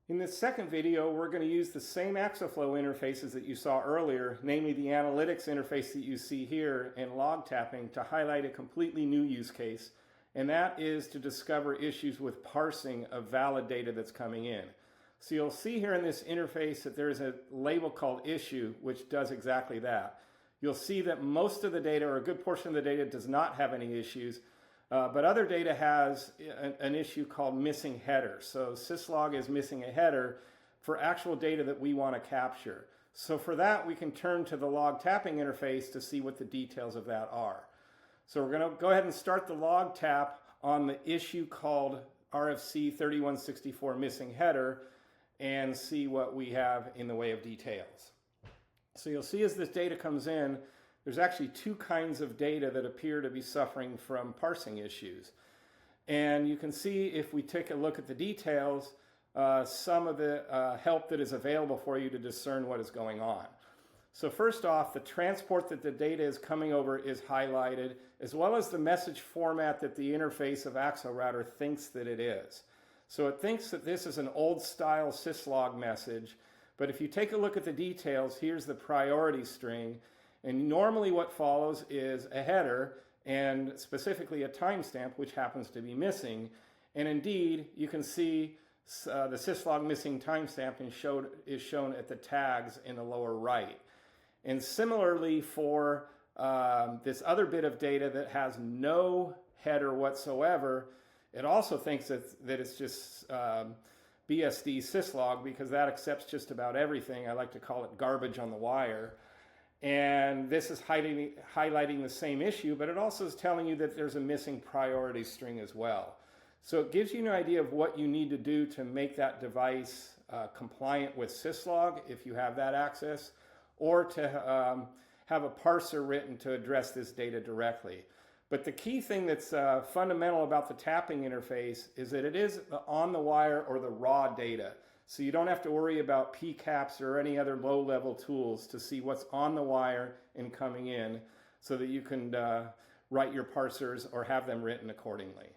In this second video, we're going to use the same Axoflow interfaces that you saw earlier, namely the analytics interface that you see here and log tapping, to highlight a completely new use case, and that is to discover issues with parsing of valid data that's coming in. So you'll see here in this interface that there's a label called issue, which does exactly that. You'll see that most of the data, or a good portion of the data, does not have any issues. But other data has an issue called missing header. So syslog is missing a header for actual data that we want to capture. So for that, we can turn to the log tapping interface to see what the details of that are. So we're going to go ahead and start the log tap on the issue called RFC 3164 missing header and see what we have in the way of details. So you'll see as this data comes in, there's actually two kinds of data that appear to be suffering from parsing issues. And you can see, if we take a look at the details, some of the help that is available for you to discern what is going on. So first off, the transport that the data is coming over is highlighted, as well as the message format that the interface of AxoRouter thinks that it is. So it thinks that this is an old style syslog message, but if you take a look at the details, here's the priority string. And normally what follows is a header, and specifically a timestamp, which happens to be missing. And indeed, you can see the syslog missing timestamp is shown at the tags in the lower right. And similarly for this other bit of data that has no header whatsoever, it also thinks that it's just BSD syslog, because that accepts just about everything. I like to call it garbage on the wire. And this is highlighting the same issue, but it also is telling you that there's a missing priority string as well. So it gives you an idea of what you need to do to make that device compliant with syslog, if you have that access, or to have a parser written to address this data directly. But the key thing that's fundamental about the tapping interface is that it is on the wire or the raw data. So you don't have to worry about PCAPs or any other low-level tools to see what's on the wire and coming in, so that you can write your parsers or have them written accordingly.